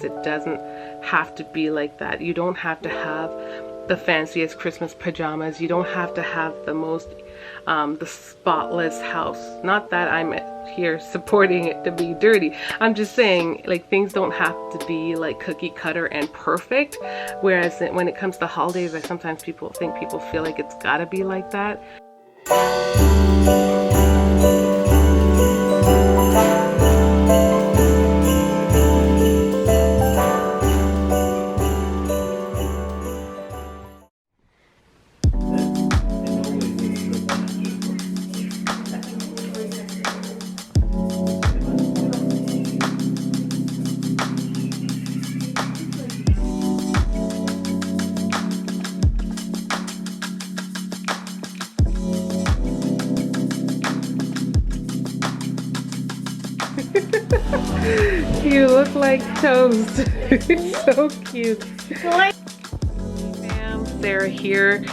It doesn't have to be like that. You don't have to have the fanciest Christmas pajamas. You don't have to have the most the spotless house. Not that I'm here supporting it to be dirty. I'm just saying, like, things don't have to be like cookie cutter and perfect. Whereas when it comes to holidays, like, sometimes people feel like it's gotta be like that. You look like toast. So cute. Ma'am, Sarah here.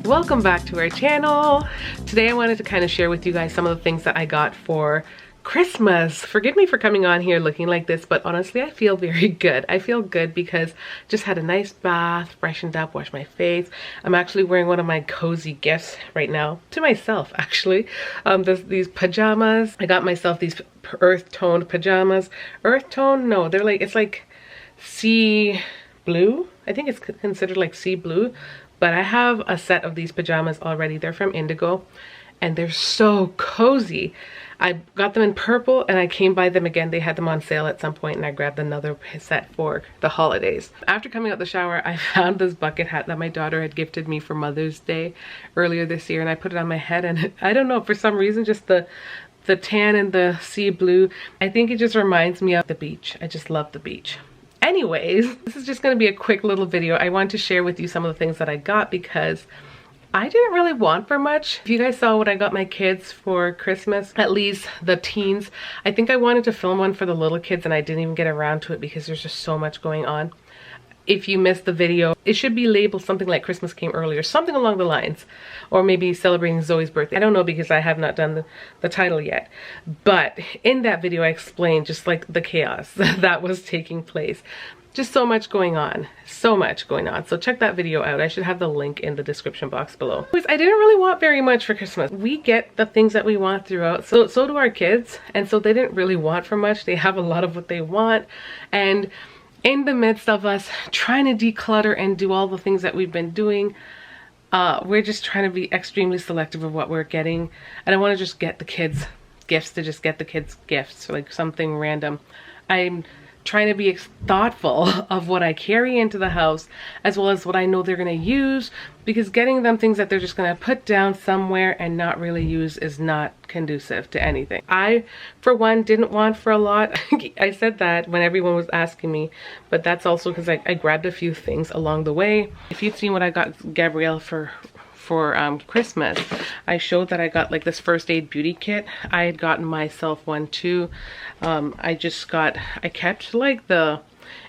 Welcome back to our channel. Today I wanted to kind of share with you guys some of the things that I got for Christmas. Forgive me for coming on here looking like this, but honestly I feel very good. I feel good because just had a nice bath, freshened up, washed my face. I'm actually wearing one of my cozy gifts right now to myself, actually. These pajamas. I got myself these earth toned pajamas. Earth tone? No, they're like, it's like sea blue. I think it's considered like sea blue, but I have a set of these pajamas already. They're from Indigo and they're so cozy. I got them in purple and I came by them again. They had them on sale at some point and I grabbed another set for the holidays. After coming out the shower, I found this bucket hat that my daughter had gifted me for Mother's Day earlier this year, and I put it on my head, and I don't know, for some reason, just the tan and the sea blue, I think it just reminds me of the beach. I just love the beach. Anyways, this is just going to be a quick little video. I want to share with you some of the things that I got because I didn't really want for much. If you guys saw what I got my kids for Christmas, at least the teens, I think I wanted to film one for the little kids and I didn't even get around to it because there's just so much going on. If you missed the video, it should be labeled something like Christmas Came Early or something along the lines, or maybe celebrating Zoe's birthday. I don't know because I have not done the title yet, but in that video I explained just like the chaos that was taking place. Just so much going on, so much going on. So check that video out. I should have the link in the description box below. I didn't really want very much for Christmas. We get the things that we want throughout, so do our kids, and so they didn't really want for much. They have a lot of what they want, and in the midst of us trying to declutter and do all the things that we've been doing, we're just trying to be extremely selective of what we're getting. I don't want to just get the kids gifts to just get the kids gifts, like something random. I'm trying to be thoughtful of what I carry into the house as well as what I know they're going to use, because getting them things that they're just going to put down somewhere and not really use is not conducive to anything. I, for one, didn't want for a lot. I said that when everyone was asking me, but that's also because I grabbed a few things along the way. If you've seen what I got Gabrielle for Christmas, I showed that I got like this first aid beauty kit. I had gotten myself one too. I kept like the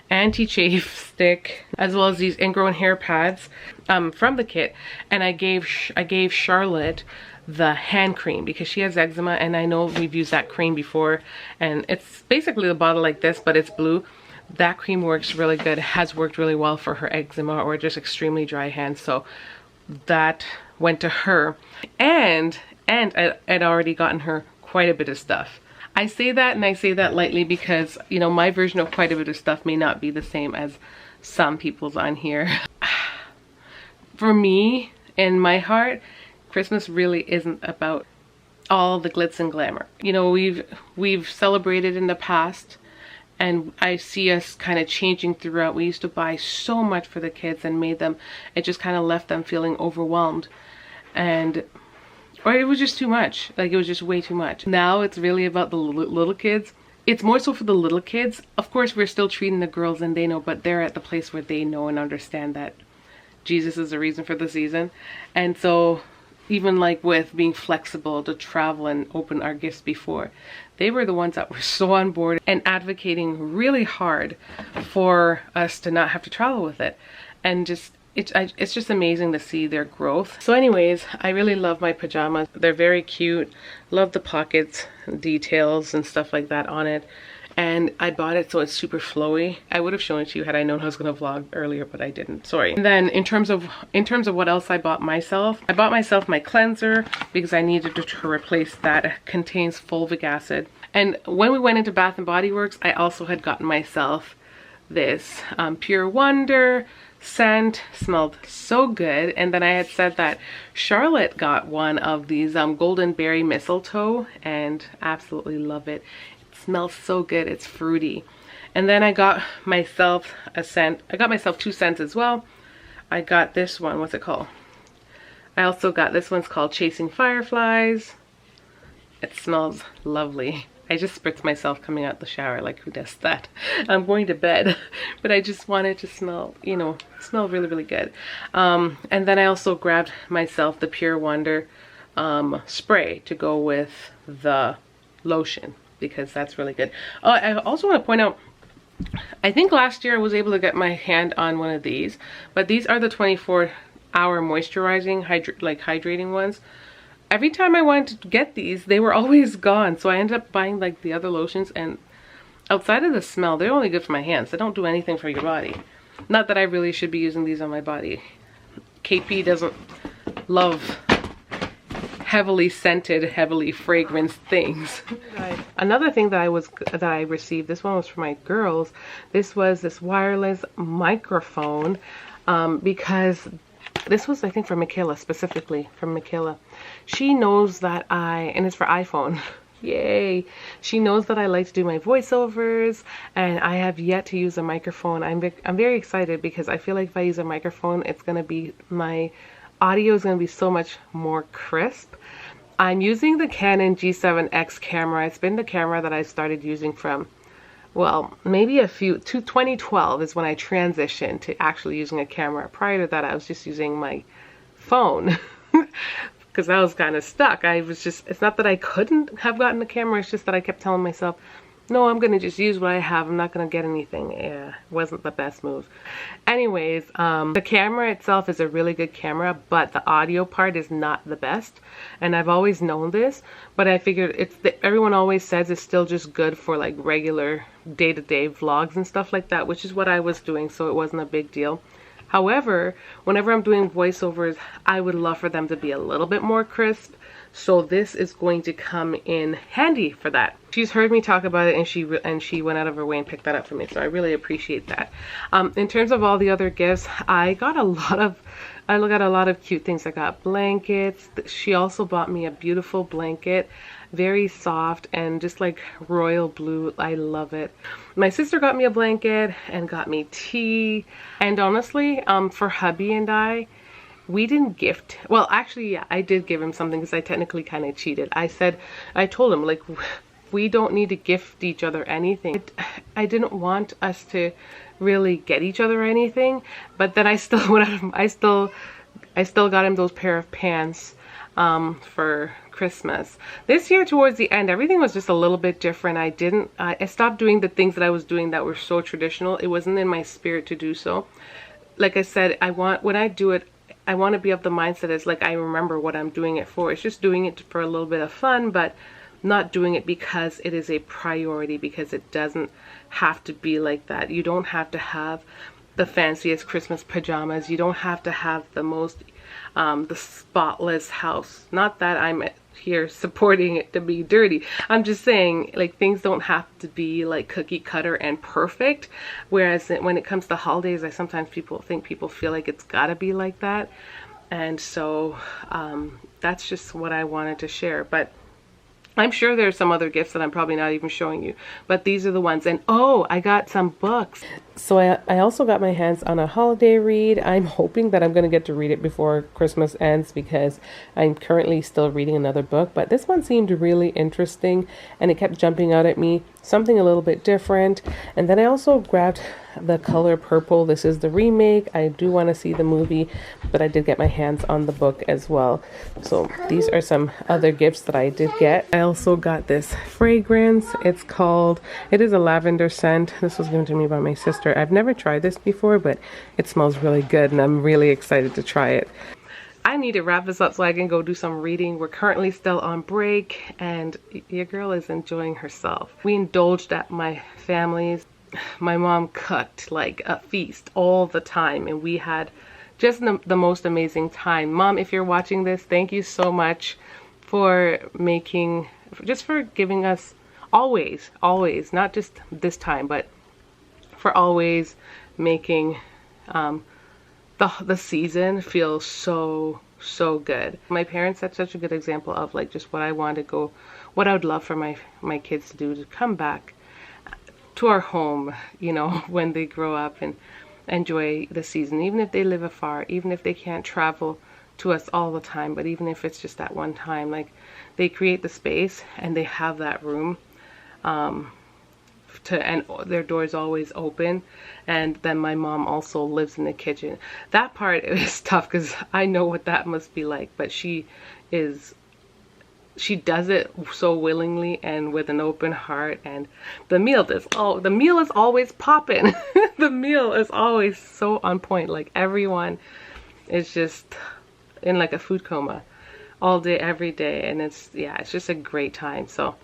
anti-chafe stick as well as these ingrown hair pads from the kit, and I gave Charlotte the hand cream because she has eczema, and I know we've used that cream before, and it's basically the bottle like this, but it's blue. That cream works really good, has worked really well for her eczema or just extremely dry hands, so that went to her. And I'd already gotten her quite a bit of stuff. I say that, and I say that lightly because, you know, my version of quite a bit of stuff may not be the same as some people's on here. For me, in my heart, Christmas really isn't about all the glitz and glamour. You know, we've celebrated in the past, and I see us kind of changing throughout. We used to buy so much for the kids and it just kind of left them feeling overwhelmed, or it was just too much. Like, it was just way too much. Now it's really about the little kids. It's more so for the little kids. Of course, we're still treating the girls, and they know, but they're at the place where they know and understand that Jesus is the reason for the season. And so even like with being flexible to travel and open our gifts before, they were the ones that were so on board and advocating really hard for us to not have to travel with it. And just it's just amazing to see their growth. So anyways, I really love my pajamas. They're very cute. Love the pockets, details and stuff like that on it. and I bought it so it's super flowy. I would have shown it to you had I known I was going to vlog earlier, but I didn't. Sorry. And then in terms of what else I bought myself my cleanser because I needed to replace that. It contains fulvic acid. And when we went into Bath and Body Works, I also had gotten myself this Pure Wonder scent. Smelled so good. And then I had said that Charlotte got one of these golden berry mistletoe, and absolutely love it. Smells so good. It's fruity. And then I got myself a scent. I got myself 2 scents as well. I got this one. What's it called? I also got this one's called Chasing Fireflies. It smells lovely. I just spritz myself coming out the shower. Like, who does that? I'm going to bed, but I just wanted to smell, you know, smell really, really good. And then I also grabbed myself the Pure Wonder spray to go with the lotion, because that's really good. Oh, I also want to point out, I think last year I was able to get my hand on one of these, but these are the 24-hour moisturizing, hydrating ones. Every time I wanted to get these, they were always gone. So I ended up buying like the other lotions, and outside of the smell, they're only good for my hands. They don't do anything for your body. Not that I really should be using these on my body. KP doesn't love heavily scented, heavily fragranced things. Another thing that I received, this one was for my girls. This was this wireless microphone, because this was, I think, for Michaela, specifically from Michaela. She knows that and it's for iPhone. Yay. She knows that I like to do my voiceovers, and I have yet to use a microphone. I'm very excited because I feel like if I use a microphone, it's going to be, my audio is going to be so much more crisp. I'm using the Canon G7X camera. It's been the camera that I started using from, well, maybe 2012 is when I transitioned to actually using a camera. Prior to that, I was just using my phone because I was kind of stuck. It's not that I couldn't have gotten a camera, it's just that I kept telling myself, no, I'm going to just use what I have. I'm not going to get anything. Yeah, it wasn't the best move. Anyways, the camera itself is a really good camera, but the audio part is not the best. And I've always known this, but I figured everyone always says it's still just good for like regular day-to-day vlogs and stuff like that, which is what I was doing, so it wasn't a big deal. However, whenever I'm doing voiceovers, I would love for them to be a little bit more crisp. So this is going to come in handy for that. She's heard me talk about it, and she went out of her way and picked that up for me. So I really appreciate that. In terms of all the other gifts, I got a lot of cute things. I got blankets. She also bought me a beautiful blanket, very soft and just like royal blue. I love it. My sister got me a blanket and got me tea. And honestly, for hubby and we didn't gift. Well, actually, yeah, I did give him something because I technically kind of cheated. I told him, like, we don't need to gift each other anything. I didn't want us to really get each other anything, but then I still got him those pair of pants for Christmas. This year towards the end, everything was just a little bit different. I stopped doing the things that I was doing that were so traditional. It wasn't in my spirit to do so. Like I said, when I do it, I want to be of the mindset as like I remember what I'm doing it for. It's just doing it for a little bit of fun, but not doing it because it is a priority, because it doesn't have to be like that. You don't have to have the fanciest Christmas pajamas. You don't have to have the most the spotless house. Not that I'm here supporting it to be dirty. I'm just saying, like, things don't have to be like cookie cutter and perfect. Whereas when it comes to holidays, I sometimes people feel like it's gotta be like that. And so that's just what I wanted to share. But I'm sure there's some other gifts that I'm probably not even showing you, but these are the ones. And oh, I got some books. So I also got my hands on a holiday read. I'm hoping that I'm going to get to read it before Christmas ends, because I'm currently still reading another book, but this one seemed really interesting and it kept jumping out at me, something a little bit different. And then I also grabbed The Color Purple. This is the remake. I do want to see the movie, but I did get my hands on the book as well. So these are some other gifts that I did get. I also got this fragrance. It is a lavender scent. This was given to me by my sister. I've never tried this before, but it smells really good and I'm really excited to try it. I need to wrap this up so I can go do some reading. We're currently still on break and your girl is enjoying herself. We indulged at my family's. My mom cooked like a feast all the time and we had just the most amazing time. Mom, if you're watching this, thank you so much for making, just for giving us always, not just this time, but for always making the season feel so good. My parents set such a good example of like just what I want to go, what I would love for my kids to do, to come back to our home, you know, when they grow up and enjoy the season, even if they live afar, even if they can't travel to us all the time, but even if it's just that one time, like they create the space and they have that room and their doors always open. And then my mom also lives in the kitchen. That part is tough because I know what that must be like, but she does it so willingly and with an open heart, and the meal is always popping. The meal is always so on point. Like everyone is just in like a food coma all day, every day, and it's just a great time. So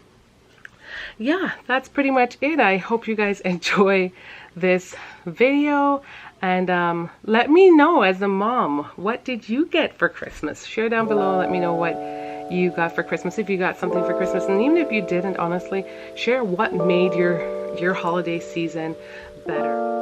yeah, that's pretty much it. I hope you guys enjoy this video, and let me know as a mom, what did you get for Christmas? Share down below, let me know what you got for Christmas, if you got something for Christmas, and even if you didn't, honestly, share what made your holiday season better.